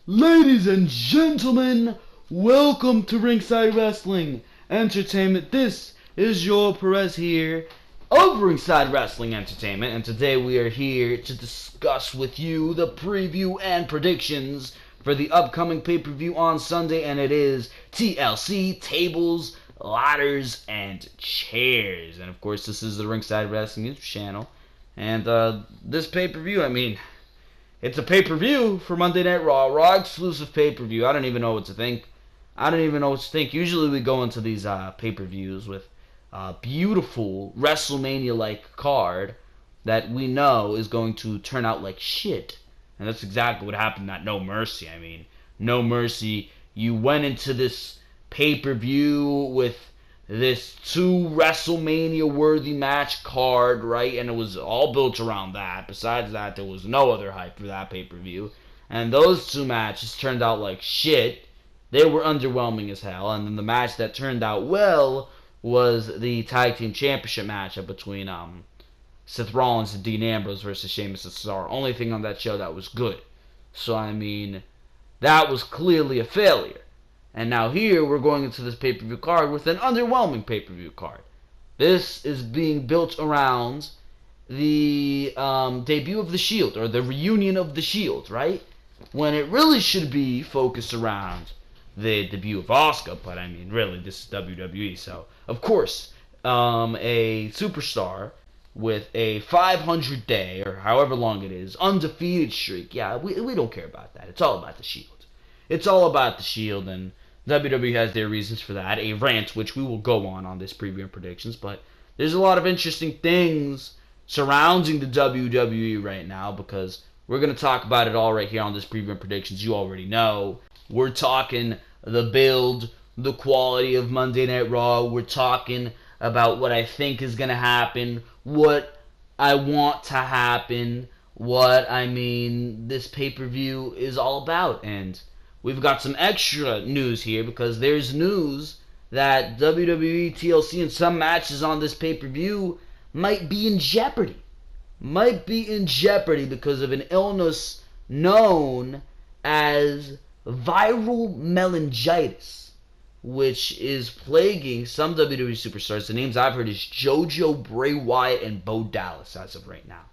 Ladies and gentlemen, welcome to Ringside Wrestling Entertainment. This is Joel Perez here of Ringside Wrestling Entertainment, and today we are here to discuss with you the preview and predictions for the upcoming pay-per-view on Sunday, and it is TLC, Tables, Ladders, and Chairs. And of course, this is the Ringside Wrestling YouTube channel, and this pay-per-view, it's a pay-per-view for Monday Night Raw. Raw exclusive pay-per-view. I don't even know what to think. Usually we go into these pay-per-views with a beautiful WrestleMania-like card that we know is going to turn out like shit. And that's exactly what happened at No Mercy. No Mercy. You went into this pay-per-view with this 2 WrestleMania-worthy match card, right? And it was all built around that. Besides that, there was no other hype for that pay-per-view. And those 2 matches turned out like shit. They were underwhelming as hell. And then the match that turned out well was the Tag Team Championship matchup between Seth Rollins and Dean Ambrose versus Sheamus and Cesaro. Only thing on that show that was good. So, that was clearly a failure. And now here, we're going into this pay-per-view card with an underwhelming pay-per-view card. This is being built around the debut of The Shield, or the reunion of The Shield, right? When it really should be focused around the debut of Asuka, but really, this is WWE, so of course, a superstar with a 500-day, or however long it is, undefeated streak. Yeah, we don't care about that. It's all about The Shield. It's all about The Shield, and WWE has their reasons for that. A rant, which we will go on this preview and predictions, but there's a lot of interesting things surrounding the WWE right now, because we're going to talk about it all right here on this preview and predictions. You already know. We're talking the build, the quality of Monday Night Raw. We're talking about what I think is going to happen, what I want to happen, what this pay-per-view is all about. And we've got some extra news here, because there's news that WWE TLC and some matches on this pay-per-view might be in jeopardy. Because of an illness known as viral meningitis, which is plaguing some WWE superstars. The names I've heard is JoJo, Bray Wyatt, and Bo Dallas as of right now.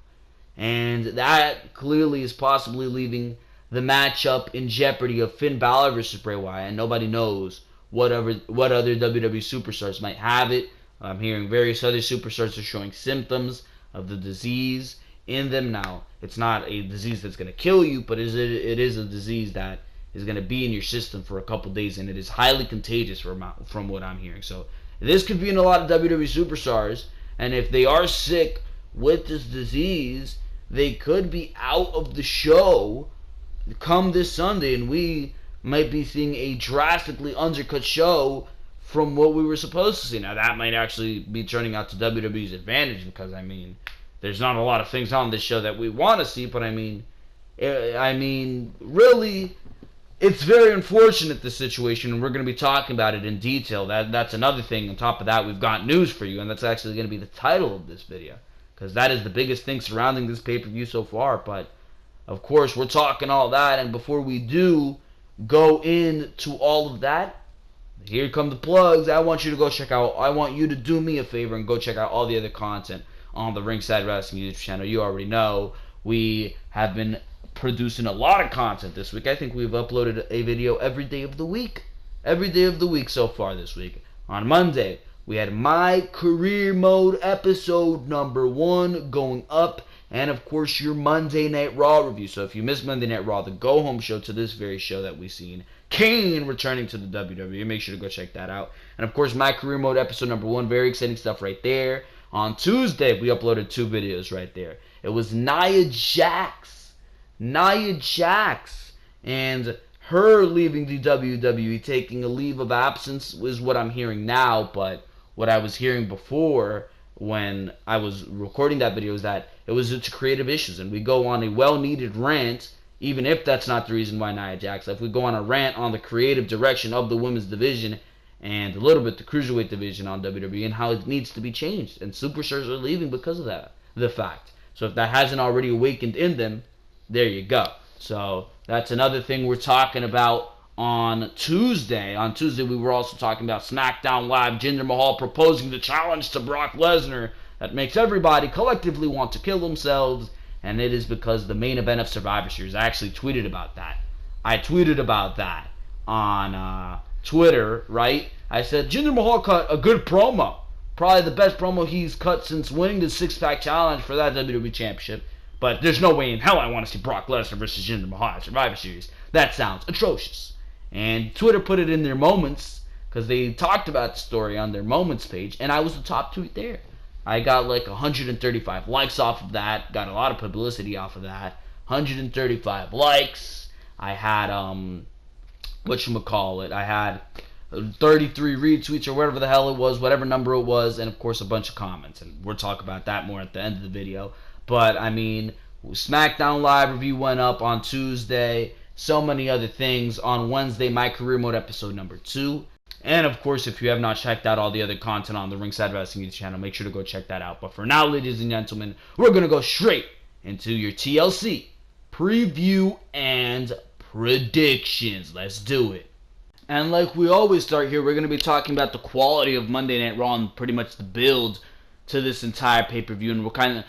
And that clearly is possibly leaving the matchup in jeopardy of Finn Balor versus Bray Wyatt, and nobody knows what other WWE superstars might have it. I'm hearing various other superstars are showing symptoms of the disease in them. Now, it's not a disease that's going to kill you, but it is a disease that is going to be in your system for a couple days, and it is highly contagious from what I'm hearing. So this could be in a lot of WWE superstars, and if they are sick with this disease, they could be out of the show come this Sunday, and we might be seeing a drastically undercut show from what we were supposed to see. Now, that might actually be turning out to WWE's advantage, because, there's not a lot of things on this show that we want to see, but, really, it's very unfortunate, this situation, and we're going to be talking about it in detail. That's another thing. On top of that, we've got news for you, and that's actually going to be the title of this video, because that is the biggest thing surrounding this pay-per-view so far. But of course, we're talking all that, and before we do go into all of that, here come the plugs. I want you to do me a favor and go check out all the other content on the Ringside Wrestling YouTube channel. You already know we have been producing a lot of content this week. I think we've uploaded a video every day of the week. Every day of the week so far this week. On Monday, we had My Career Mode episode number 1 going up. And, of course, your Monday Night Raw review. So if you missed Monday Night Raw, the go-home show to this very show that we've seen, Kane returning to the WWE, make sure to go check that out. And, of course, My Career Mode episode number 1, very exciting stuff right there. On Tuesday, we uploaded 2 videos right there. It was Nia Jax, and her leaving the WWE, taking a leave of absence, is what I'm hearing now. But what I was hearing before, when I was recording that video, is that it was due to creative issues, and we go on a well-needed rant, even if that's not the reason why Nia Jax left. We go on a rant on the creative direction of the women's division and a little bit the cruiserweight division on WWE and how it needs to be changed, and superstars are leaving because of that, the fact. So if that hasn't already awakened in them, there you go. So that's another thing we're talking about on Tuesday. On Tuesday, we were also talking about Smackdown Live, Jinder Mahal proposing the challenge to Brock Lesnar that makes everybody collectively want to kill themselves, and it is because the main event of Survivor Series. I actually tweeted about that. I tweeted about that on Twitter, right? I said, Jinder Mahal cut a good promo. Probably the best promo he's cut since winning the six-pack challenge for that WWE Championship. But there's no way in hell I want to see Brock Lesnar versus Jinder Mahal at Survivor Series. That sounds atrocious. And Twitter put it in their moments, because they talked about the story on their moments page, and I was the top tweet there. I got like 135 likes off of that, got a lot of publicity off of that. 135 likes. I had, whatchamacallit, I had 33 retweets or whatever the hell it was, whatever number it was, and of course a bunch of comments. And we'll talk about that more at the end of the video. But, I mean, SmackDown Live review went up on Tuesday. So many other things. On Wednesday, My Career Mode episode number 2. And, of course, if you have not checked out all the other content on the Ringside Wrestling channel, make sure to go check that out. But for now, ladies and gentlemen, we're going to go straight into your TLC preview and predictions. Let's do it. And like we always start here, we're going to be talking about the quality of Monday Night Raw and pretty much the build to this entire pay-per-view. And we're kind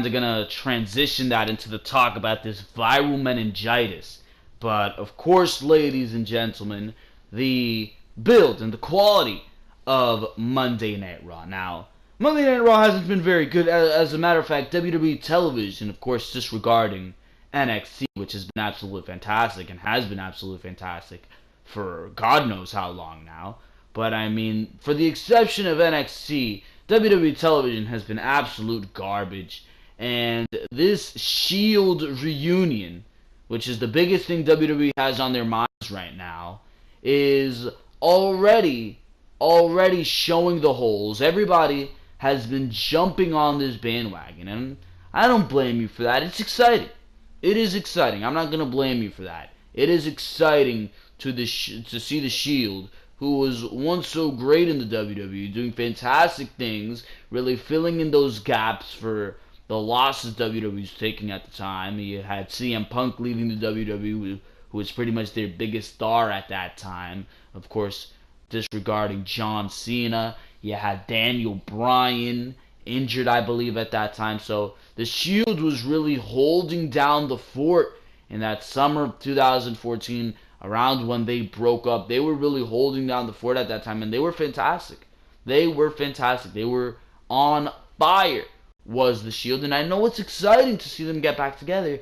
of going to transition that into the talk about this viral meningitis. But, of course, ladies and gentlemen, the build and the quality of Monday Night Raw. Now, Monday Night Raw hasn't been very good. As a matter of fact, WWE television, of course, disregarding NXT, which has been absolutely fantastic and has been absolutely fantastic for God knows how long now. But, I mean, for the exception of NXT, WWE television has been absolute garbage. And this Shield reunion, which is the biggest thing WWE has on their minds right now, is already showing the holes. Everybody has been jumping on this bandwagon, and I don't blame you for that. It's exciting. It is exciting. I'm not going to blame you for that. It is exciting to see the Shield, who was once so great in the WWE, doing fantastic things, really filling in those gaps for the losses WWE was taking at the time. You had CM Punk leaving the WWE, who was pretty much their biggest star at that time. Of course, disregarding John Cena. You had Daniel Bryan injured, I believe, at that time. So the Shield was really holding down the fort in that summer of 2014, around when they broke up. They were really holding down the fort at that time, and they were fantastic. They were fantastic. They were on fire, was the Shield. And I know it's exciting to see them get back together,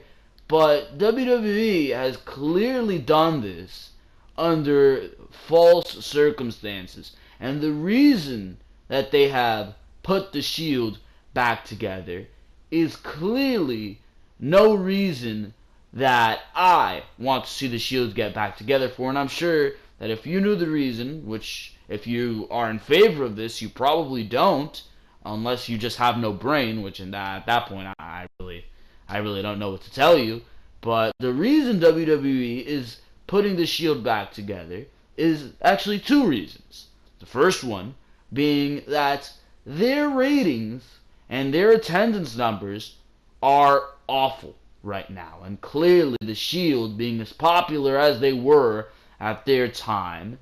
but WWE has clearly done this under false circumstances. And the reason that they have put the Shield back together is clearly no reason that I want to see the Shield get back together for. And I'm sure that if you knew the reason, which if you are in favor of this, you probably don't, unless you just have no brain, which at that point I really don't know what to tell you. But the reason WWE is putting the Shield back together is actually two reasons. The first one being that their ratings and their attendance numbers are awful right now. And clearly the Shield, being as popular as they were at their time,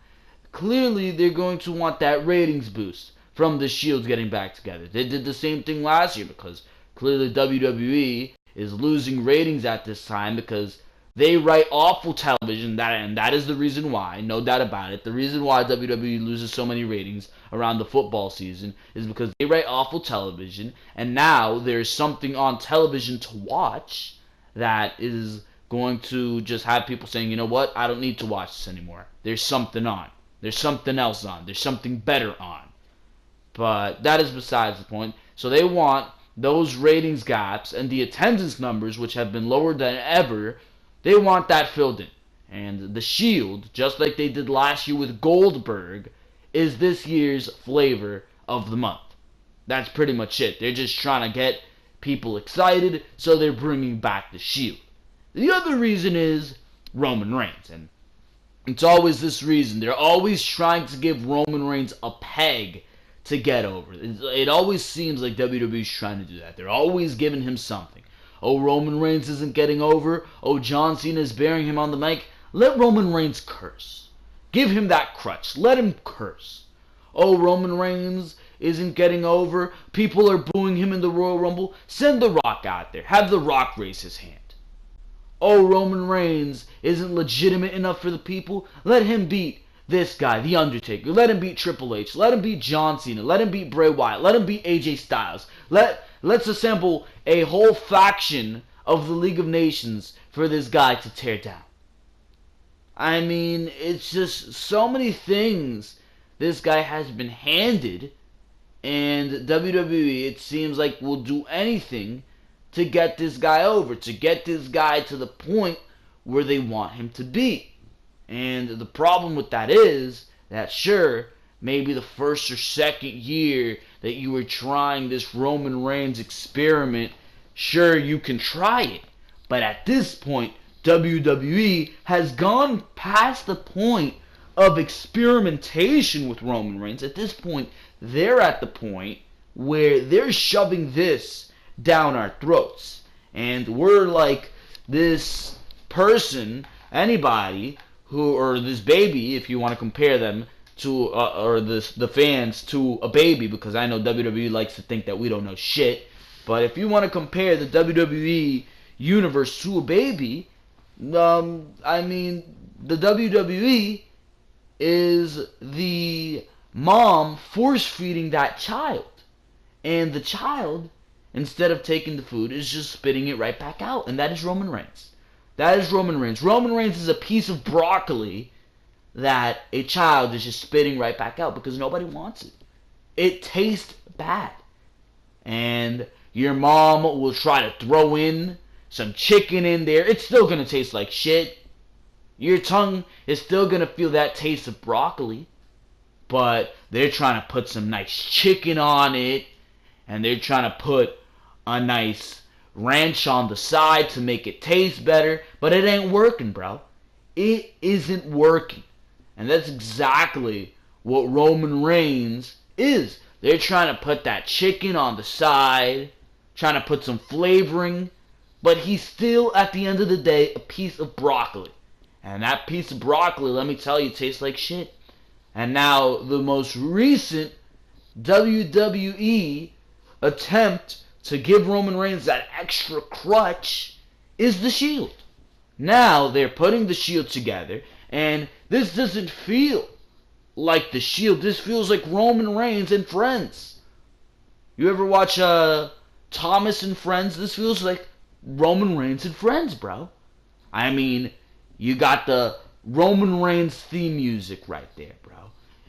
clearly they're going to want that ratings boost from the Shield getting back together. They did the same thing last year, because clearly WWE is losing ratings at this time because they write awful television, and that is the reason why, no doubt about it. The reason why WWE loses so many ratings around the football season is because they write awful television, and now there's something on television to watch that is going to just have people saying, you know what, I don't need to watch this anymore. There's something on. There's something else on. There's something better on. But that is besides the point. So they want those ratings gaps and the attendance numbers, which have been lower than ever, they want that filled in. And the Shield, just like they did last year with Goldberg, is this year's flavor of the month. That's pretty much it. They're just trying to get people excited, so they're bringing back the Shield. The other reason is Roman Reigns. And it's always this reason. They're always trying to give Roman Reigns a peg to get over. It always seems like WWE's trying to do that. They're always giving him something. oh, Roman Reigns isn't getting over, oh, John Cena is burying him on the mic. Let Roman Reigns curse. Give him that crutch. Let him curse. Oh, Roman Reigns isn't getting over, people are booing him in the Royal Rumble. Send The Rock out there. Have The Rock raise his hand. Oh, Roman Reigns isn't legitimate enough for the people. Let him beat this guy, The Undertaker. Let him beat Triple H. Let him beat John Cena. Let him beat Bray Wyatt. Let him beat AJ Styles. Let's assemble a whole faction of the League of Nations for this guy to tear down. I mean, it's just so many things this guy has been handed, and WWE, it seems like, will do anything to get this guy over, to get this guy to the point where they want him to be. And the problem with that is that, sure, maybe the first or second year that you were trying this Roman Reigns experiment, sure, you can try it. But at this point, WWE has gone past the point of experimentation with Roman Reigns. At this point, they're at the point where they're shoving this down our throats. And we're like this person, anybody who, or this baby, if you want to compare them to, or the fans to a baby, because I know WWE likes to think that we don't know shit. But if you want to compare the WWE universe to a baby, I mean, the WWE is the mom force-feeding that child. And the child, instead of taking the food, is just spitting it right back out. And that is Roman Reigns. That is Roman Reigns. Roman Reigns is a piece of broccoli that a child is just spitting right back out because nobody wants it. It tastes bad. And your mom will try to throw in some chicken in there. It's still going to taste like shit. Your tongue is still going to feel that taste of broccoli. But they're trying to put some nice chicken on it. And they're trying to put a nice ranch on the side to make it taste better. But it ain't working, bro. It isn't working. And that's exactly what Roman Reigns is. They're trying to put that chicken on the side. Trying to put some flavoring. But he's still, at the end of the day, a piece of broccoli. And that piece of broccoli, let me tell you, tastes like shit. And now, the most recent WWE attempt to give Roman Reigns that extra crutch is the Shield. Now, they're putting the Shield together, and this doesn't feel like the Shield. This feels like Roman Reigns and Friends. You ever watch Thomas and Friends? This feels like Roman Reigns and Friends, bro. I mean, you got the Roman Reigns theme music right there, bro.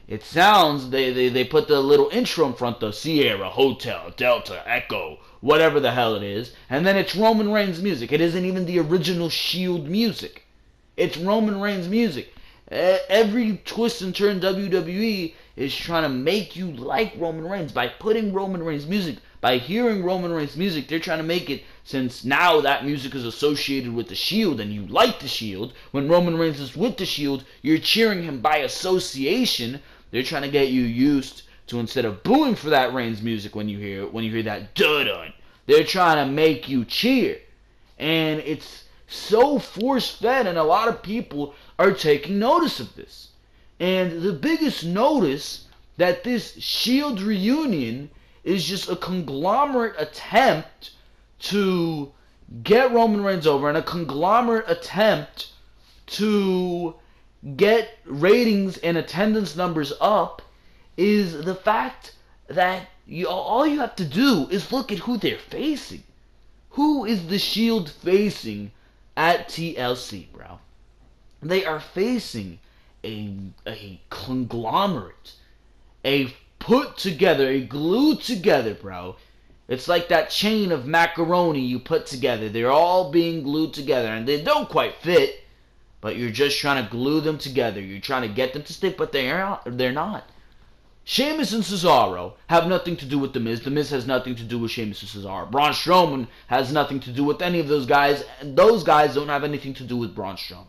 It sounds, they put the little intro in front, the Sierra, Hotel, Delta, Echo, whatever the hell it is, and then it's Roman Reigns music. It isn't even the original Shield music. It's Roman Reigns music. Every twist and turn WWE is trying to make you like Roman Reigns by putting Roman Reigns music. By hearing Roman Reigns music, they're trying to make it, since now that music is associated with the Shield and you like the Shield, when Roman Reigns is with the Shield, you're cheering him by association. They're trying to get you used to, instead of booing for that Reigns music when you hear that dun, they're trying to make you cheer. And it's so force-fed, and a lot of people are taking notice of this. And the biggest notice that this Shield reunion is just a conglomerate attempt to get Roman Reigns over, and a conglomerate attempt to get ratings and attendance numbers up, is the fact that all you have to do is look at who they're facing. Who is the Shield facing at TLC, bro? They are facing a conglomerate, a put together, a glued together, bro. It's like that chain of macaroni you put together. They're all being glued together, and they don't quite fit, but you're just trying to glue them together. You're trying to get them to stick, but they're not. Sheamus and Cesaro have nothing to do with The Miz. The Miz has nothing to do with Sheamus and Cesaro. Braun Strowman has nothing to do with any of those guys, and those guys don't have anything to do with Braun Strowman.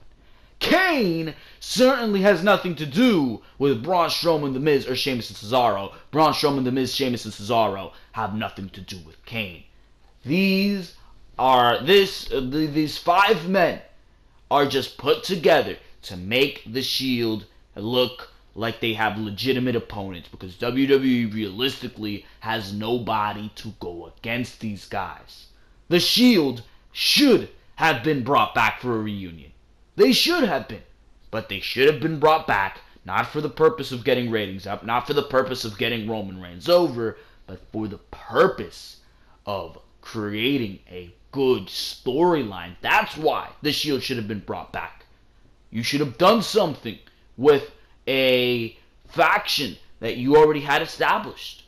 Kane certainly has nothing to do with Braun Strowman, The Miz, or Sheamus and Cesaro. Braun Strowman, The Miz, Sheamus, and Cesaro have nothing to do with Kane. These these 5 men are just put together to make the Shield look like they have legitimate opponents, because WWE realistically has nobody to go against these guys. The Shield should have been brought back for a reunion. They should have been. But they should have been brought back not for the purpose of getting ratings up, not for the purpose of getting Roman Reigns over, but for the purpose of creating a good storyline. That's why the Shield should have been brought back. You should have done something with a faction that you already had established.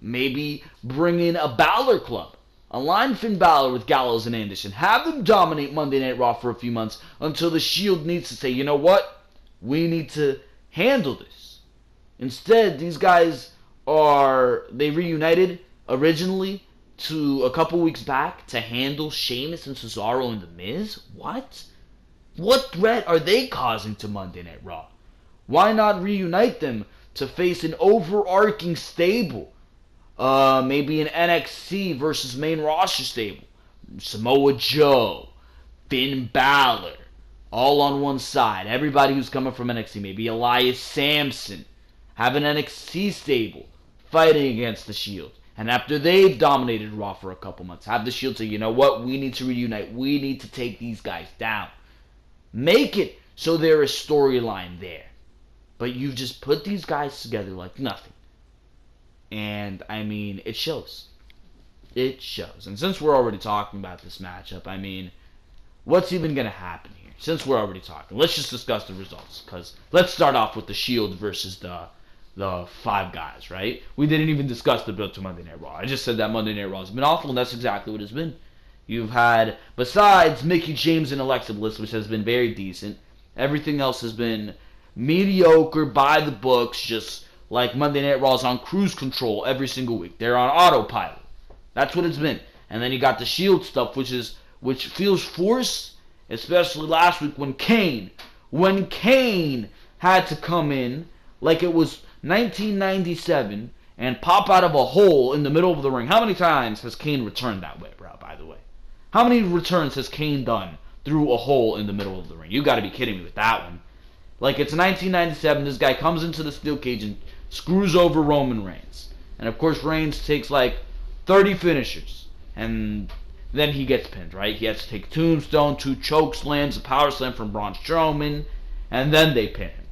Maybe bring in a Balor Club. Align Finn Balor with Gallows and Anderson. Have them dominate Monday Night Raw for a few months until the Shield needs to say, you know what? We need to handle this. Instead, these guys they reunited originally to a couple weeks back to handle Sheamus and Cesaro and The Miz? What? What threat are they causing to Monday Night Raw? Why not reunite them to face an overarching stable? Maybe an NXT versus main roster stable. Samoa Joe, Finn Balor, all on one side. Everybody who's coming from NXT. Maybe Elias Sampson. Have an NXT stable fighting against the Shield. And after they've dominated Raw for a couple months, have the Shield say, you know what? We need to reunite. We need to take these guys down. Make it so there is storyline there. But you've just put these guys together like nothing. And, I mean, it shows. It shows. And since we're already talking about this matchup, I mean, what's even going to happen here? Since we're already talking, let's just discuss the results. Because let's start off with the Shield versus the 5 guys, right? We didn't even discuss the build to Monday Night Raw. I just said that Monday Night Raw has been awful, and that's exactly what it's been. You've had, besides Mickie James and Alexa Bliss, which has been very decent, everything else has been mediocre, by the books, just like Monday Night Raw's on cruise control every single week. They're on autopilot. That's what it's been. And then you got the Shield stuff, which feels forced, especially last week when Kane had to come in like it was 1997 and pop out of a hole in the middle of the ring. How many times has Kane returned that way, bro, by the way? How many returns has Kane done through a hole in the middle of the ring? You gotta be kidding me with that one. Like, it's 1997, this guy comes into the steel cage and screws over Roman Reigns. And, of course, Reigns takes, like, 30 finishers. And then he gets pinned, right? He has to take a tombstone, 2 choke slams, a power slam from Braun Strowman, and then they pin him.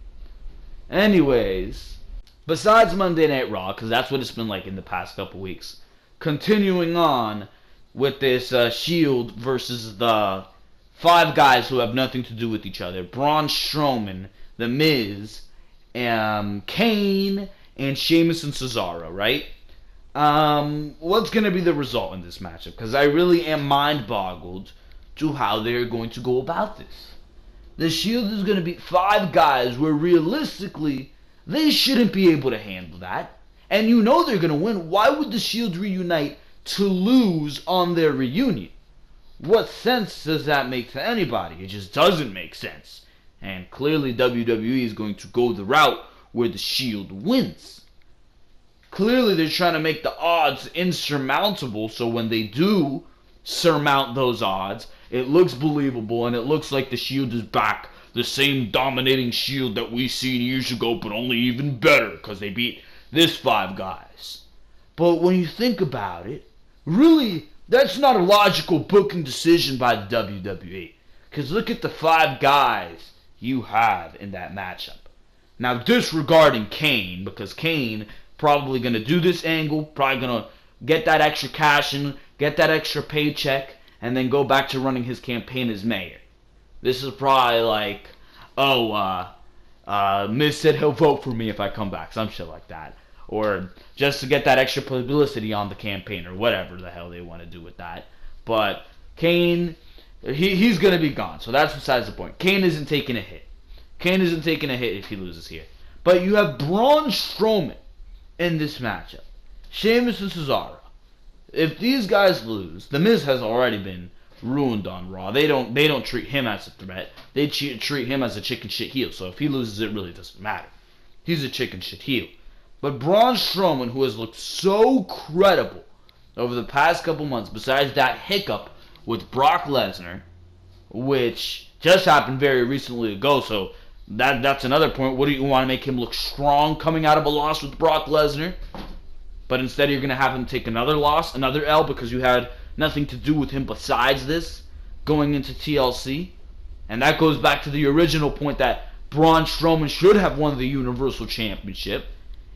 Anyways, besides Monday Night Raw, because that's what it's been like in the past couple weeks, continuing on with this Shield versus the 5 guys who have nothing to do with each other. Braun Strowman, The Miz, Kane, and Sheamus and Cesaro, right? What's going to be the result in this matchup? Because I really am mind-boggled to how they're going to go about this. The Shield is going to be 5 guys where realistically they shouldn't be able to handle that. And you know they're going to win. Why would the Shield reunite to lose on their reunion? What sense does that make to anybody? It just doesn't make sense. And clearly WWE is going to go the route where the Shield wins. Clearly they're trying to make the odds insurmountable, so when they do surmount those odds, it looks believable and it looks like the Shield is back. The same dominating Shield that we seen years ago, but only even better because they beat this 5 guys. But when you think about it, really, that's not a logical booking decision by the WWE. Because look at the 5 guys you have in that matchup. Now, disregarding Kane, because Kane probably going to do this angle, probably going to get that extra cash in, get that extra paycheck, and then go back to running his campaign as mayor. This is probably like, Miz said he'll vote for me if I come back, some shit like that. Or just to get that extra publicity on the campaign, or whatever the hell they want to do with that. But Kane, he's going to be gone, so that's besides the point. Kane isn't taking a hit. Kane isn't taking a hit if he loses here. But you have Braun Strowman in this matchup. Sheamus and Cesaro. If these guys lose, The Miz has already been ruined on Raw. They don't treat him as a threat. They treat him as a chicken shit heel. So if he loses, it really doesn't matter. He's a chicken shit heel. But Braun Strowman, who has looked so credible over the past couple months, besides that hiccup with Brock Lesnar, which just happened very recently ago, so that's another point. What do you want to make him look strong coming out of a loss with Brock Lesnar? But instead you're going to have him take another loss, another L, because you had nothing to do with him besides this going into TLC. And that goes back to the original point that Braun Strowman should have won the Universal Championship.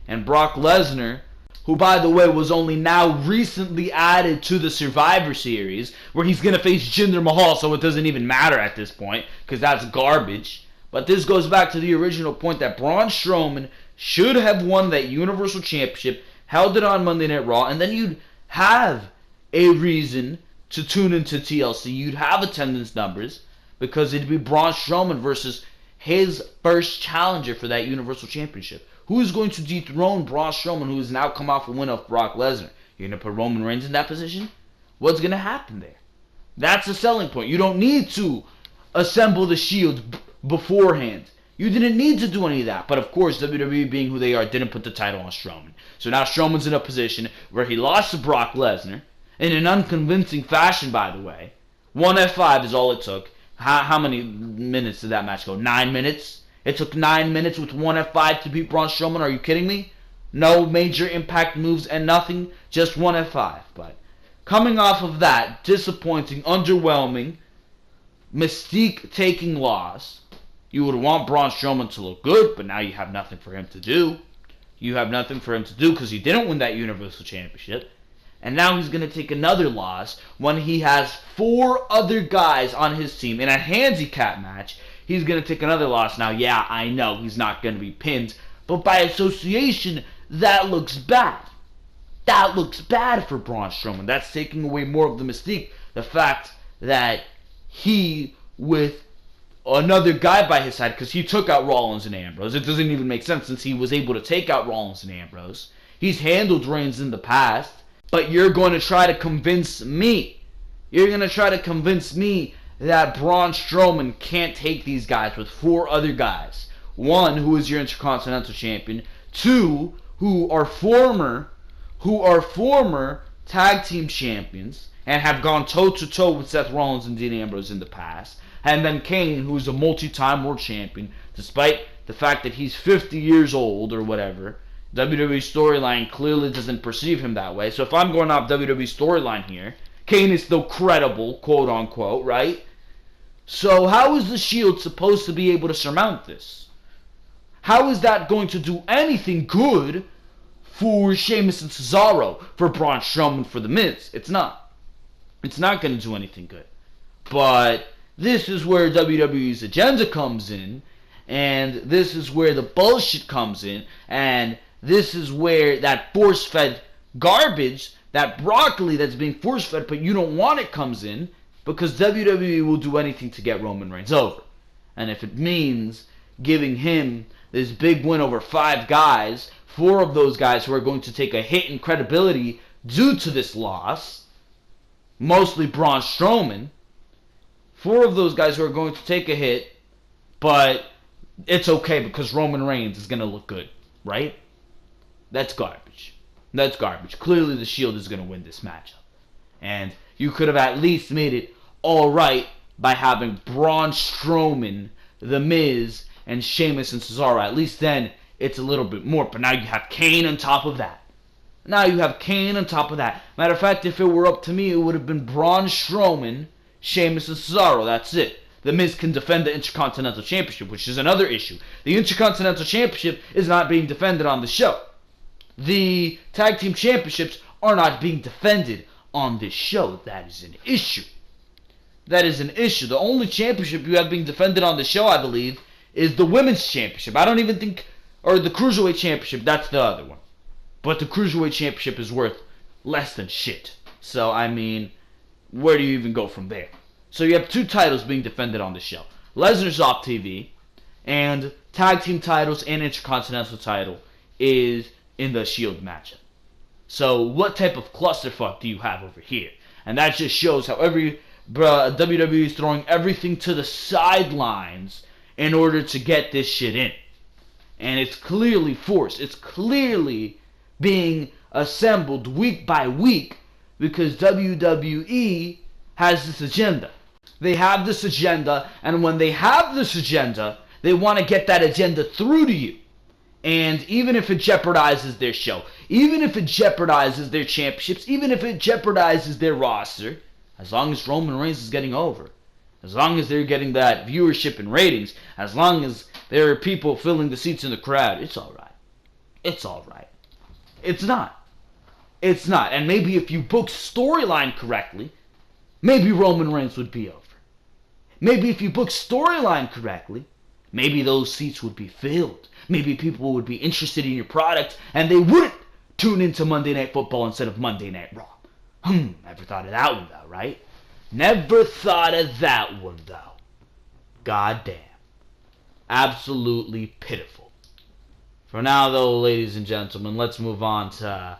And Brock Lesnar, who by the way was only now recently added to the Survivor Series, where he's going to face Jinder Mahal, so it doesn't even matter at this point, because that's garbage. But this goes back to the original point that Braun Strowman should have won that Universal Championship, held it on Monday Night Raw, and then you'd have a reason to tune into TLC. You'd have attendance numbers, because it'd be Braun Strowman versus his first challenger for that Universal Championship. Who is going to dethrone Braun Strowman, who has now come off a win of Brock Lesnar? You're going to put Roman Reigns in that position? What's going to happen there? That's a selling point. You don't need to assemble the Shield beforehand. You didn't need to do any of that. But of course, WWE being who they are, didn't put the title on Strowman. So now Strowman's in a position where he lost to Brock Lesnar in an unconvincing fashion, by the way. 1 F5 is all it took. How many minutes did that match go? 9 minutes? It took 9 minutes with 1 F5 to beat Braun Strowman. Are you kidding me? No major impact moves and nothing. Just 1 F5. But coming off of that disappointing, underwhelming, mystique-taking loss, you would want Braun Strowman to look good, but now you have nothing for him to do. You have nothing for him to do because he didn't win that Universal Championship. And now he's going to take another loss when he has 4 other guys on his team in a handicap match. He's going to take another loss. Now, yeah, I know he's not going to be pinned, but by association, that looks bad. That looks bad for Braun Strowman. That's taking away more of the mystique. The fact that he, with another guy by his side, because he took out Rollins and Ambrose. It doesn't even make sense since he was able to take out Rollins and Ambrose. He's handled Reigns in the past. But you're going to try to convince me. You're going to try to convince me that Braun Strowman can't take these guys with 4 other guys. 1, who is your Intercontinental Champion. 2, who are former tag team champions and have gone toe-to-toe with Seth Rollins and Dean Ambrose in the past. And then Kane, who's a multi-time world champion, despite the fact that he's 50 years old or whatever. WWE storyline clearly doesn't perceive him that way. So if I'm going off WWE storyline here, Kane is still credible, quote unquote, right? So how is the Shield supposed to be able to surmount this? How is that going to do anything good for Sheamus and Cesaro, for Braun Strowman, for The Miz? It's not. It's not going to do anything good. But this is where WWE's agenda comes in, and this is where the bullshit comes in, and this is where that force-fed garbage, that broccoli that's being force-fed but you don't want it, comes in, because WWE will do anything to get Roman Reigns over. And if it means giving him this big win over 5 guys, 4 of those guys who are going to take a hit in credibility due to this loss, mostly Braun Strowman, 4 of those guys who are going to take a hit, but it's okay because Roman Reigns is going to look good, right? That's garbage. That's garbage. Clearly the Shield is going to win this matchup. And you could have at least made it alright by having Braun Strowman, The Miz, and Sheamus and Cesaro. At least then it's a little bit more. But now you have Kane on top of that. Matter of fact, if it were up to me, it would have been Braun Strowman, Sheamus, and Cesaro. That's it. The Miz can defend the Intercontinental Championship, which is another issue. The Intercontinental Championship is not being defended on the show. The Tag Team Championships are not being defended on this show. That is an issue. That is an issue. The only championship you have being defended on the show, I believe, is the Women's Championship. I don't even think, or the Cruiserweight Championship, that's the other one. But the Cruiserweight Championship is worth less than shit. So, I mean, where do you even go from there? So you have 2 titles being defended on the show. Lesnar's off TV, and Tag Team titles and Intercontinental title is in the Shield matchup. So what type of clusterfuck do you have over here? And that just shows how WWE is throwing everything to the sidelines in order to get this shit in. And it's clearly forced. It's clearly being assembled week by week because WWE has this agenda. They have this agenda, and when they have this agenda, they want to get that agenda through to you. And even if it jeopardizes their show, even if it jeopardizes their championships, even if it jeopardizes their roster, as long as Roman Reigns is getting over, as long as they're getting that viewership and ratings, as long as there are people filling the seats in the crowd, it's alright. It's alright. It's not. It's not. And maybe if you book storyline correctly, maybe Roman Reigns would be over. Maybe if you book storyline correctly, maybe those seats would be filled. Maybe people would be interested in your product and they wouldn't tune into Monday Night Football instead of Monday Night Raw. Never thought of that one though, right? Never thought of that one though. God damn. Absolutely pitiful. For now though, ladies and gentlemen, let's move on to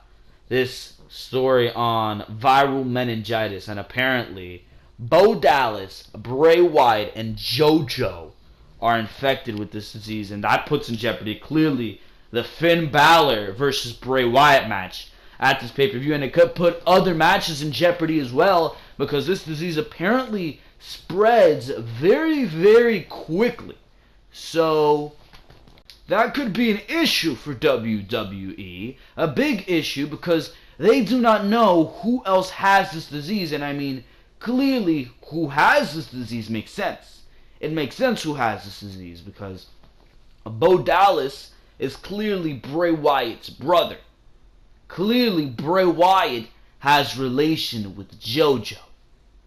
this story on viral meningitis. And apparently, Bo Dallas, Bray Wyatt, and JoJo are infected with this disease, and that puts in jeopardy clearly the Finn Balor versus Bray Wyatt match at this pay-per-view, and it could put other matches in jeopardy as well, because this disease apparently spreads very, very quickly. So that could be an issue for WWE, a big issue, because they do not know who else has this disease, and I mean, clearly who has this disease makes sense. It makes sense who has this disease, because Bo Dallas is clearly Bray Wyatt's brother. Clearly Bray Wyatt has relation with JoJo.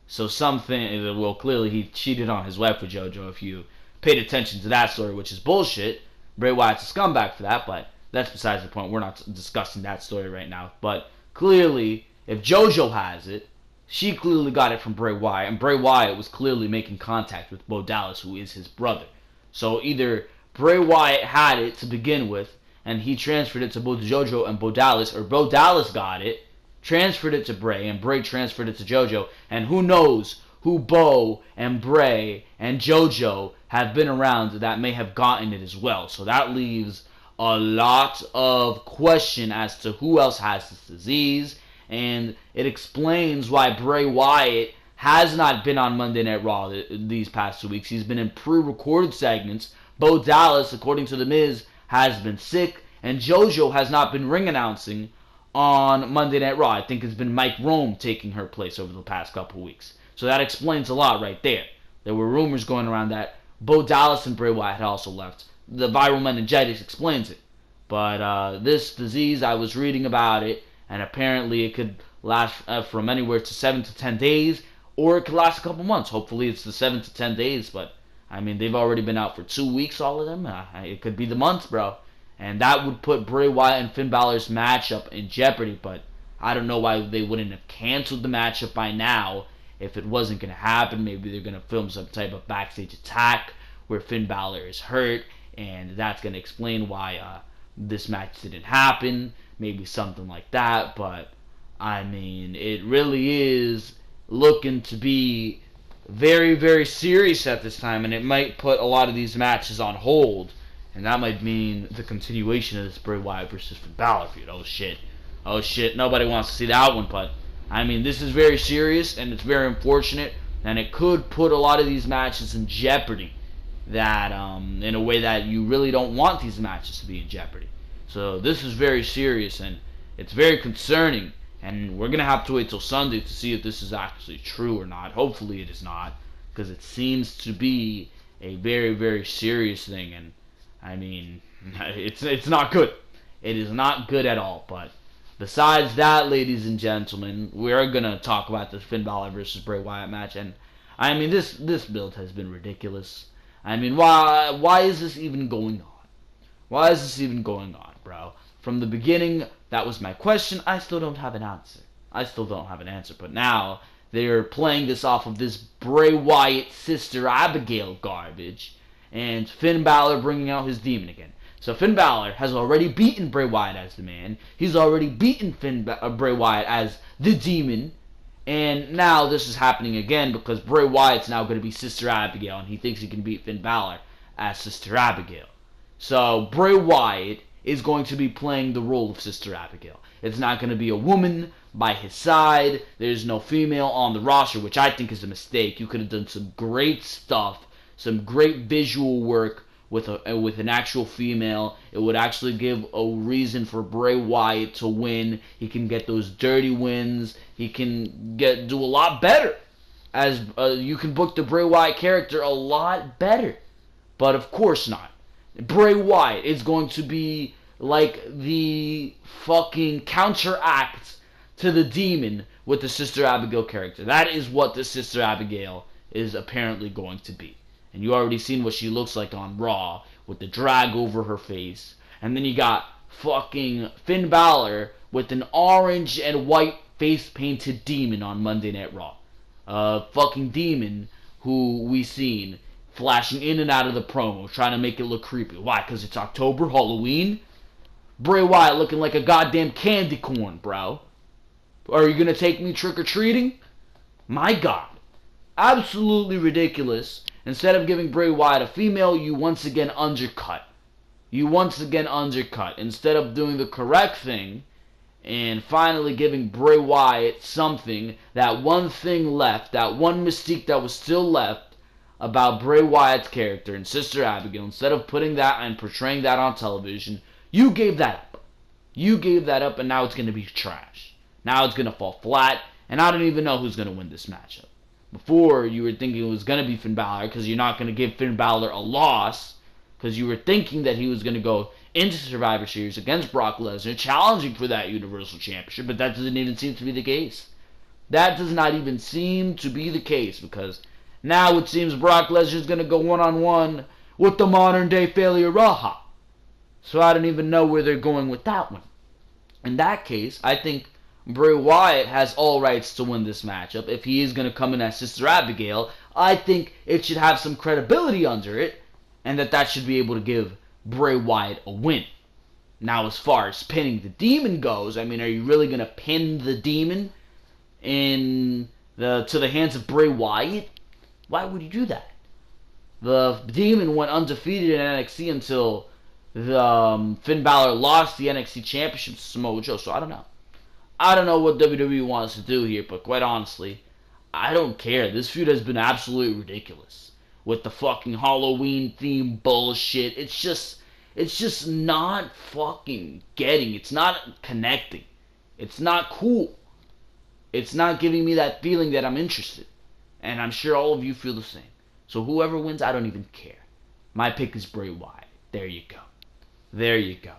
So something, well, clearly he cheated on his wife with JoJo if you paid attention to that story, which is bullshit. Bray Wyatt's a scumbag for that, but that's besides the point. We're not discussing that story right now. But clearly, if JoJo has it, she clearly got it from Bray Wyatt, and Bray Wyatt was clearly making contact with Bo Dallas, who is his brother. So either Bray Wyatt had it to begin with, and he transferred it to both JoJo and Bo Dallas, or Bo Dallas got it, transferred it to Bray, and Bray transferred it to JoJo, and who knows who Bo and Bray and JoJo have been around that may have gotten it as well. So that leaves a lot of question as to who else has this disease, and it explains why Bray Wyatt has not been on Monday Night Raw these past 2 weeks. He's been in pre-recorded segments. Bo Dallas, according to The Miz, has been sick, and JoJo has not been ring announcing on Monday Night Raw. I think it's been Mike Rome taking her place over the past couple weeks. So that explains a lot right there. There were rumors going around that Bo Dallas and Bray Wyatt had also left. The viral meningitis explains it. But this disease, I was reading about it, and apparently it could last from anywhere to 7 to 10 days, or it could last a couple months. Hopefully it's the 7 to 10 days, but I mean, they've already been out for 2 weeks, all of them. It could be the months, bro. And that would put Bray Wyatt and Finn Balor's matchup in jeopardy, but I don't know why they wouldn't have canceled the matchup by now if it wasn't going to happen. Maybe they're going to film some type of backstage attack where Finn Balor is hurt, and that's going to explain why this match didn't happen. Maybe something like that, but I mean, it really is looking to be very, very serious at this time, and it might put a lot of these matches on hold, and that might mean the continuation of this Bray Wyatt versus Finn Balor feud. Oh shit, nobody wants to see that one, but I mean, this is very serious, and it's very unfortunate, and it could put a lot of these matches in jeopardy, that in a way that you really don't want these matches to be in jeopardy. So this is very serious, and it's very concerning, and we're going to have to wait till Sunday to see if this is actually true or not. Hopefully it is not, because it seems to be a very, very serious thing, and I mean, it's not good. It is not good at all, but besides that, ladies and gentlemen, we are going to talk about the Finn Balor versus Bray Wyatt match, and I mean, this build has been ridiculous. I mean, why is this even going on? Why is this even going on, bro? From the beginning, that was my question. I still don't have an answer. But now, they're playing this off of this Bray Wyatt Sister Abigail garbage, and Finn Balor bringing out his demon again. So Finn Balor has already beaten Bray Wyatt as the man. He's already beaten Bray Wyatt as the demon. And now this is happening again because Bray Wyatt's now going to be Sister Abigail, and he thinks he can beat Finn Balor as Sister Abigail. So Bray Wyatt is going to be playing the role of Sister Abigail. It's not going to be a woman by his side. There's no female on the roster, which I think is a mistake. You could have done some great stuff, some great visual work with an actual female. It would actually give a reason for Bray Wyatt to win. He can get those dirty wins. He can do a lot better. As you can book the Bray Wyatt character a lot better. But of course not. Bray Wyatt is going to be like the fucking counteract to the Demon with the Sister Abigail character. That is what the Sister Abigail is apparently going to be. And you already seen what she looks like on Raw with the drag over her face. And then you got fucking Finn Balor with an orange and white face painted demon on Monday Night Raw. Fucking demon who we seen flashing in and out of the promo, trying to make it look creepy. Why? Because it's October, Halloween? Bray Wyatt looking like a goddamn candy corn, bro. Are you going to take me trick-or-treating? My God. Absolutely ridiculous. Instead of giving Bray Wyatt a female, you once again undercut. Instead of doing the correct thing and finally giving Bray Wyatt something, that one thing left, that one mystique that was still left about Bray Wyatt's character and Sister Abigail, instead of putting that and portraying that on television, you gave that up. And now it's going to be trash. Now it's going to fall flat, and I don't even know who's going to win this matchup. Before, you were thinking it was going to be Finn Balor, because you're not going to give Finn Balor a loss, because you were thinking that he was going to go into Survivor Series against Brock Lesnar, challenging for that Universal Championship, but that doesn't even seem to be the case. That does not even seem to be the case, because now it seems Brock Lesnar is going to go one-on-one with the modern-day failure Raha. So I don't even know where they're going with that one. In that case, I think Bray Wyatt has all rights to win this matchup. If he is going to come in as Sister Abigail, I think it should have some credibility under it, and that should be able to give Bray Wyatt a win. Now, as far as pinning the Demon goes, I mean, are you really going to pin the Demon to the hands of Bray Wyatt? Why would you do that? The Demon went undefeated in NXT until Finn Balor lost the NXT Championship to Samoa Joe, so I don't know. I don't know what WWE wants to do here, but quite honestly, I don't care. This feud has been absolutely ridiculous. With the fucking Halloween theme bullshit. It's just not fucking getting. It's not connecting. It's not cool. It's not giving me that feeling that I'm interested. And I'm sure all of you feel the same. So whoever wins, I don't even care. My pick is Bray Wyatt. There you go.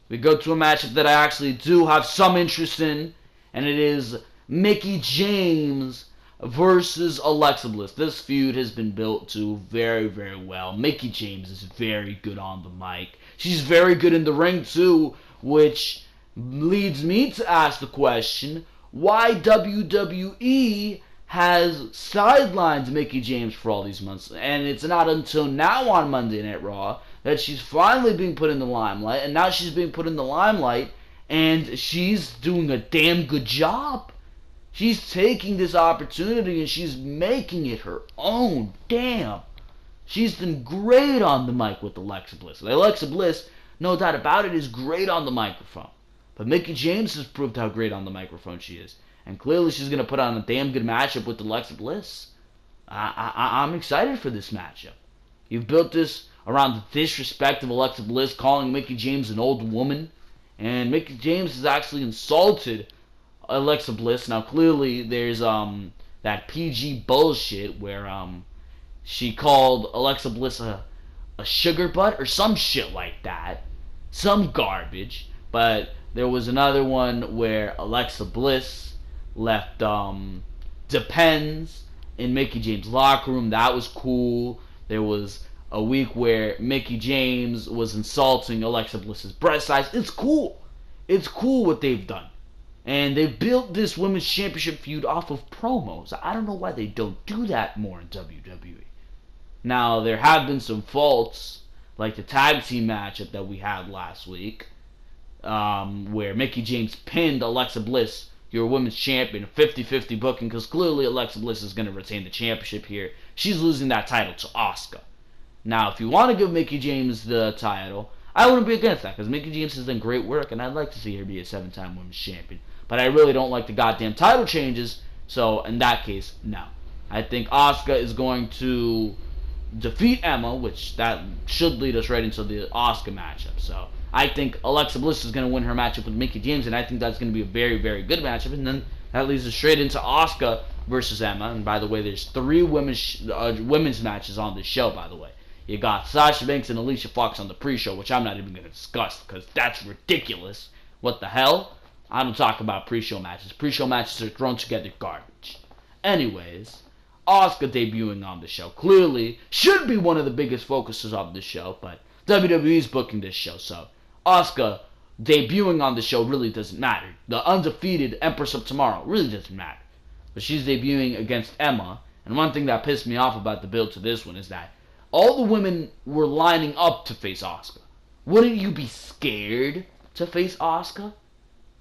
We go to a matchup that I actually do have some interest in, and it is Mickie James versus Alexa Bliss. This feud has been built to very, very well. Mickie James is very good on the mic. She's very good in the ring too, which leads me to ask the question, why WWE has sidelined Mickie James for all these months, and it's not until now on Monday Night Raw that she's finally being put in the limelight, and now she's being put in the limelight, and she's doing a damn good job. She's taking this opportunity, and she's making it her own. Damn. She's been great on the mic with Alexa Bliss. Alexa Bliss, no doubt about it, is great on the microphone. But Mickie James has proved how great on the microphone she is. And clearly she's going to put on a damn good matchup with Alexa Bliss. I'm excited for this matchup. You've built this around the disrespect of Alexa Bliss, calling Mickie James an old woman. And Mickie James has actually insulted Alexa Bliss. Now, clearly, there's that PG bullshit where she called Alexa Bliss a sugar butt or some shit like that. Some garbage. But there was another one where Alexa Bliss left Depends in Mickie James' locker room. That was cool. There was a week where Mickie James was insulting Alexa Bliss's breast size. It's cool. It's cool what they've done. And they've built this women's championship feud off of promos. I don't know why they don't do that more in WWE. Now, there have been some faults, like the tag team matchup that we had last week, where Mickie James pinned Alexa Bliss, your women's champion, 50-50 booking, because clearly Alexa Bliss is going to retain the championship here. She's losing that title to Asuka. Now, if you want to give Mickie James the title, I wouldn't be against that, because Mickie James has done great work, and I'd like to see her be a 7-time women's champion. But I really don't like the goddamn title changes, so in that case, no. I think Asuka is going to defeat Emma, which that should lead us right into the Asuka matchup. So I think Alexa Bliss is going to win her matchup with Mickie James, and I think that's going to be a very, very good matchup. And then that leads us straight into Asuka versus Emma. And by the way, there's 3 women's matches on this show, by the way. You got Sasha Banks and Alicia Fox on the pre-show, which I'm not even going to discuss because that's ridiculous. What the hell? I don't talk about pre-show matches. Pre-show matches are thrown together garbage. Anyways, Asuka debuting on the show. Clearly, should be one of the biggest focuses of the show, but WWE's booking this show, so Asuka debuting on the show really doesn't matter. The undefeated Empress of Tomorrow really doesn't matter. But she's debuting against Emma, and one thing that pissed me off about the build to this one is that all the women were lining up to face Asuka. Wouldn't you be scared to face Asuka?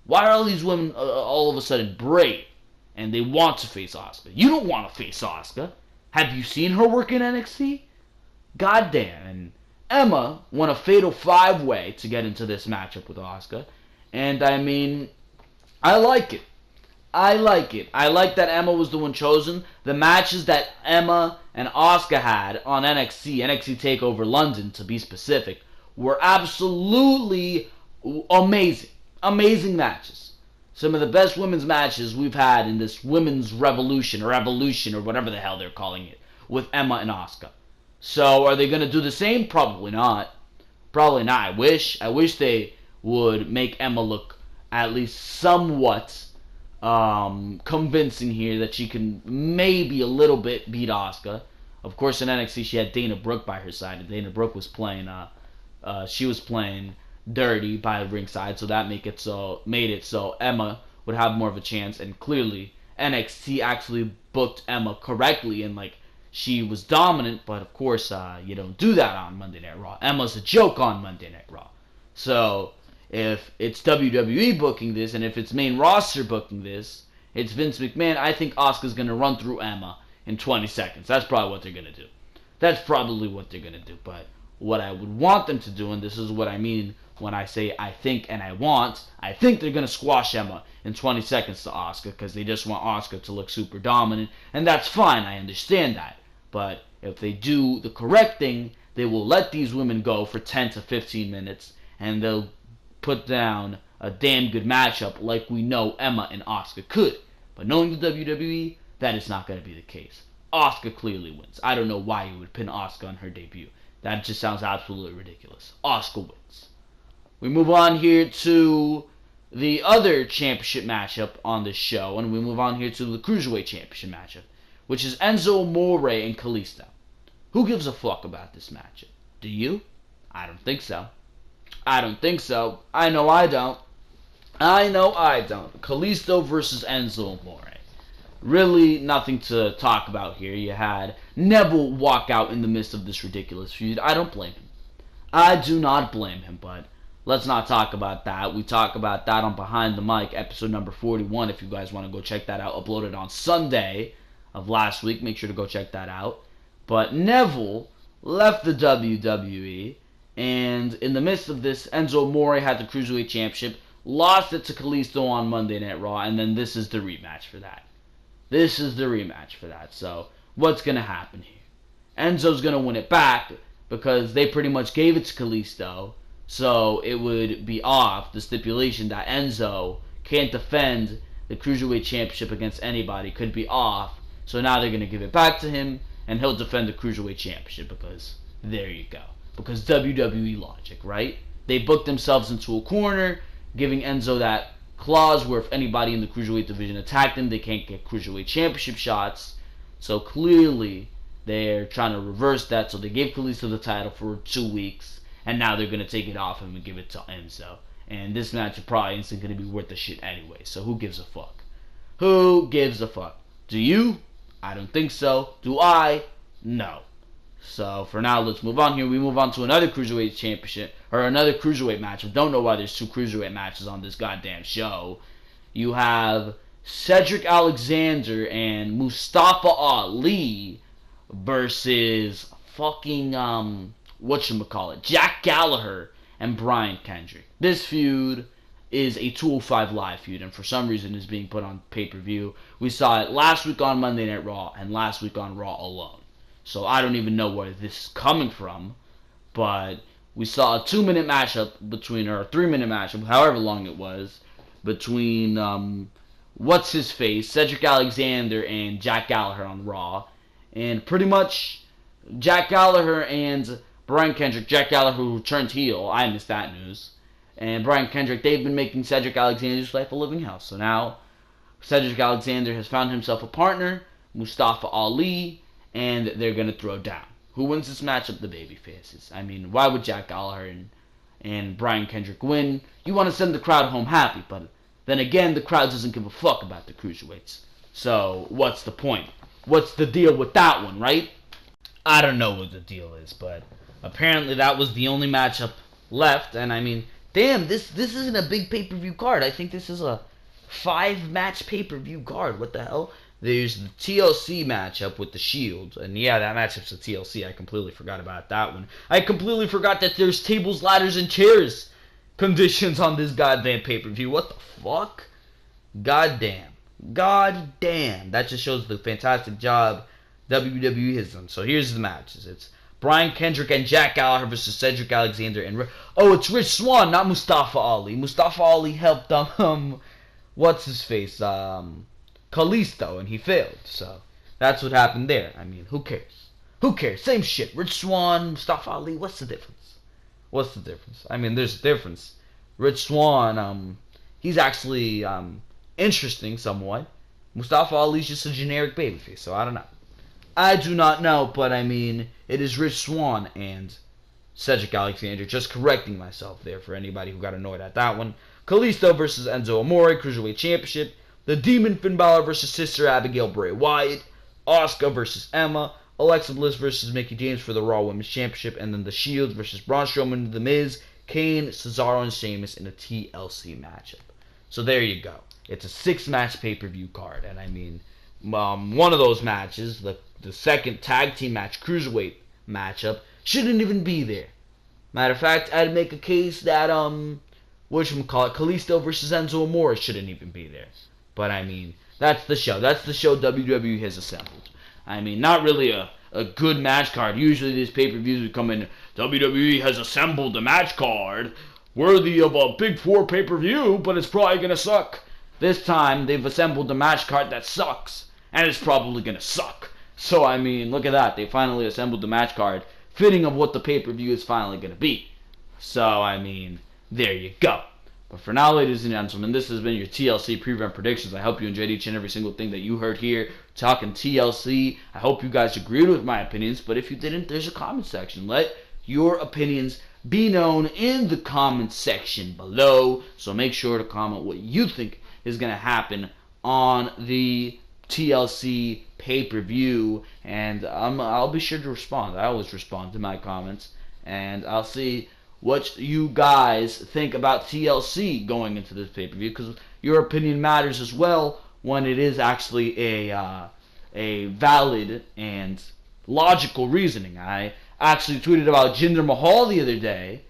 Why are all these women all of a sudden brave and they want to face Asuka? You don't want to face Asuka. Have you seen her work in NXT? Goddamn. And Emma won a fatal 5-way to get into this matchup with Asuka. And I mean, I like it. I like that Emma was the one chosen. The matches that Emma and Asuka had on NXT TakeOver London to be specific, were absolutely amazing. Amazing matches. Some of the best women's matches we've had in this women's revolution or evolution or whatever the hell they're calling it with Emma and Asuka. So are they going to do the same? Probably not. Probably not. I wish they would make Emma look at least somewhat convincing here that she can maybe a little bit beat Asuka. Of course, in NXT she had Dana Brooke by her side, and Dana Brooke was playing she was playing dirty by Ringside, so that made it so Emma would have more of a chance. And clearly NXT actually booked Emma correctly, and like she was dominant. But of course, you don't do that on Monday Night Raw. Emma's a joke on Monday Night Raw. So if it's WWE booking this, and if it's main roster booking this, it's Vince McMahon, I think Asuka's gonna run through Emma in 20 seconds. That's probably what they're gonna do. But what I would want them to do, and this is what I mean when I say I think and I think they're going to squash Emma in 20 seconds to Asuka, because they just want Asuka to look super dominant, and that's fine, I understand that. But if they do the correct thing, they will let these women go for 10 to 15 minutes, and they'll put down a damn good matchup like we know Emma and Asuka could. But knowing the WWE, that is not going to be the case. Asuka clearly wins. I don't know why you would pin Asuka on her debut. That just sounds absolutely ridiculous. Asuka wins. We move on here to the other championship matchup on this show, and we move on here to the Cruiserweight Championship matchup, which is Enzo Amore and Kalisto. Who gives a fuck about this matchup? Do you? I don't think so. I know I don't. Kalisto versus Enzo Amore. Really nothing to talk about here. You had Neville walk out in the midst of this ridiculous feud. I don't blame him. I do not blame him, but let's not talk about that. We talk about that on Behind the Mic, episode number 41, if you guys want to go check that out. Uploaded on Sunday of last week. Make sure to go check that out. But Neville left the WWE, and in the midst of this, Enzo Amore had the Cruiserweight Championship, lost it to Kalisto on Monday Night Raw, and then this is the rematch for that. So, what's going to happen here? Enzo's going to win it back because they pretty much gave it to Kalisto, so it would be off the stipulation that Enzo can't defend the Cruiserweight Championship against anybody, could be off. So now they're going to give it back to him, and he'll defend the Cruiserweight Championship because there you go. Because WWE logic, right? They booked themselves into a corner, giving Enzo that clause where if anybody in the Cruiserweight division attacked him, they can't get Cruiserweight Championship shots. So clearly, they're trying to reverse that. So they gave Kalisto the title for 2 weeks, and now they're going to take it off him and give it to Enzo. And this match probably isn't going to be worth the shit anyway. So who gives a fuck? Do you? I don't think so. Do I? No. So for now, let's move on here. We move on to another Cruiserweight Championship, or another Cruiserweight match. I don't know why there's 2 Cruiserweight matches on this goddamn show. You have Cedric Alexander and Mustafa Ali versus fucking, Jack Gallagher and Brian Kendrick. This feud is a 205 Live feud, and for some reason is being put on pay-per-view. We saw it last week on Monday Night Raw and last week on Raw alone. So I don't even know where this is coming from, but we saw a 2-minute matchup between, or a 3-minute matchup, however long it was, between what's-his-face, Cedric Alexander and Jack Gallagher on Raw. And pretty much Jack Gallagher and Brian Kendrick, Jack Gallagher who turned heel, I missed that news, and Brian Kendrick, they've been making Cedric Alexander's life a living hell. So now Cedric Alexander has found himself a partner, Mustafa Ali, and they're going to throw down. Who wins this matchup? The babyfaces. I mean, why would Jack Gallagher and Brian Kendrick win? You want to send the crowd home happy, but then again, the crowd doesn't give a fuck about the cruiserweights. So what's the point? What's the deal with that one, right? I don't know what the deal is, but apparently that was the only matchup left, and I mean, damn, this isn't a big pay-per-view card. I think this is a 5-match pay-per-view card. What the hell? There's the TLC matchup with the Shield, and yeah, that matchup's a TLC. I completely forgot about that one. I completely forgot that there's tables, ladders, and chairs conditions on this goddamn pay-per-view. What the fuck? Goddamn. That just shows the fantastic job WWE has done. So here's the matches. It's Brian Kendrick and Jack Gallagher versus Cedric Alexander and it's Rich Swann, not Mustafa Ali. Mustafa Ali helped what's his face, Kalisto, and he failed. So that's what happened there. I mean, who cares? Who cares? Same shit. Rich Swann, Mustafa Ali. What's the difference? What's the difference? I mean, there's a difference. Rich Swann, he's actually interesting somewhat. Mustafa Ali's just a generic babyface, so I don't know. I do not know, but I mean, it is Rich Swann and Cedric Alexander. Just correcting myself there for anybody who got annoyed at that one. Kalisto versus Enzo Amore, Cruiserweight Championship. The Demon Finn Balor versus Sister Abigail Bray Wyatt. Asuka versus Emma. Alexa Bliss versus Mickie James for the Raw Women's Championship. And then the Shield versus Braun Strowman, The Miz, Kane, Cesaro, and Sheamus in a TLC matchup. So there you go. It's a 6-match pay-per-view card. And I mean, one of those matches, the second tag team match, Cruiserweight matchup, shouldn't even be there. Matter of fact, I'd make a case that, Kalisto versus Enzo Amore shouldn't even be there. But I mean, that's the show. That's the show WWE has assembled. I mean, not really a good match card. Usually these pay-per-views would come in, WWE has assembled a match card worthy of a Big 4 pay-per-view, but it's probably going to suck. This time, they've assembled a match card that sucks, and it's probably going to suck. So, I mean, look at that. They finally assembled the match card fitting of what the pay-per-view is finally going to be. So, I mean, there you go. But for now, ladies and gentlemen, this has been your TLC preview and predictions. I hope you enjoyed each and every single thing that you heard here talking TLC. I hope you guys agreed with my opinions, but if you didn't, there's a comment section. Let your opinions be known in the comment section below. So make sure to comment what you think is going to happen on the TLC pay-per-view, and I'll be sure to respond. I always respond to my comments, and I'll see what you guys think about TLC going into this pay-per-view, because your opinion matters as well when it is actually a valid and logical reasoning. I actually tweeted about Jinder Mahal the other day,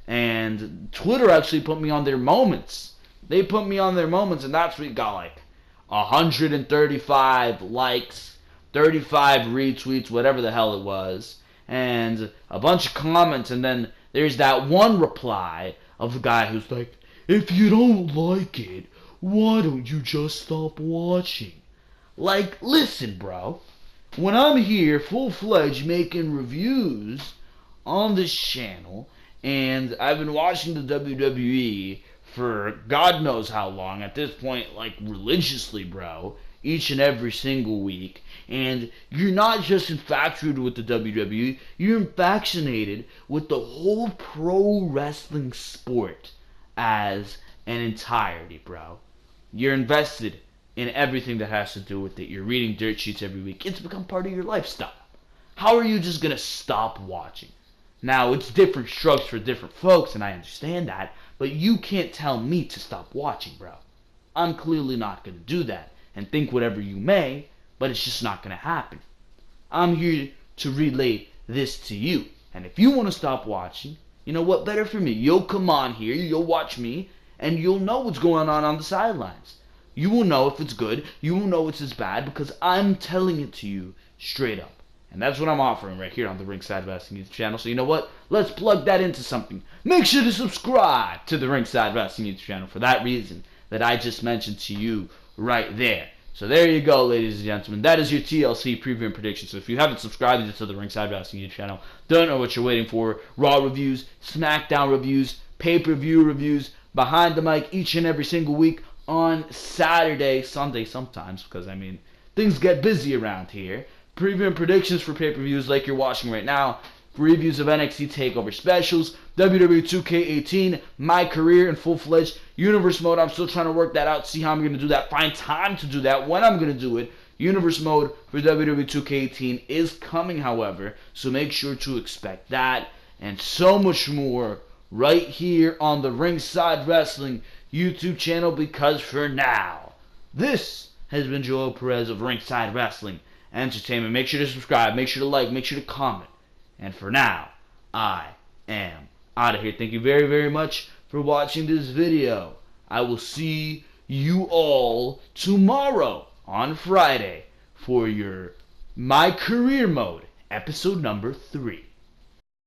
and Twitter actually put me on their moments. They put me on their moments, and that's what got like 135 likes, 35 retweets, whatever the hell it was, and a bunch of comments, and then there's that one reply of the guy who's like, if you don't like it, why don't you just stop watching? Like, listen, bro. When I'm here full-fledged making reviews on this channel, and I've been watching the WWE for God knows how long, at this point, like, religiously, bro, each and every single week, and you're not just infatuated with the WWE, you're infatuated with the whole pro wrestling sport as an entirety, bro. You're invested in everything that has to do with it. You're reading dirt sheets every week. It's become part of your lifestyle. How are you just going to stop watching? Now, it's different strokes for different folks, and I understand that, but you can't tell me to stop watching, bro. I'm clearly not going to do that, and think whatever you may, but it's just not going to happen. I'm here to relay this to you, and if you want to stop watching, you know what, better for me. You'll come on here, you'll watch me, and you'll know what's going on the sidelines. You will know if it's good, you will know if it's bad, because I'm telling it to you straight up. And that's what I'm offering right here on the Ringside Wrestling YouTube channel. So you know what? Let's plug that into something. Make sure to subscribe to the Ringside Wrestling YouTube channel for that reason that I just mentioned to you right there. So there you go, ladies and gentlemen. That is your TLC preview and prediction. So if you haven't subscribed to the Ringside Wrestling YouTube channel, don't know what you're waiting for. Raw reviews, Smackdown reviews, pay-per-view reviews, behind the mic each and every single week on Saturday, Sunday sometimes, because, I mean, things get busy around here. Preview and predictions for pay-per-views like you're watching right now. Reviews of NXT TakeOver specials, WWE 2K18, my career in full-fledged Universe mode. I'm still trying to work that out, see how I'm going to do that, find time to do that, when I'm going to do it. Universe mode for WWE 2K18 is coming, however, so make sure to expect that and so much more right here on the Ringside Wrestling YouTube channel, because for now, this has been Joel Perez of Ringside Wrestling Entertainment. Make sure to subscribe, make sure to like, make sure to comment. And for now, I am out of here. Thank you very, very much for watching this video. I will see you all tomorrow on Friday for your My Career Mode, episode number 3.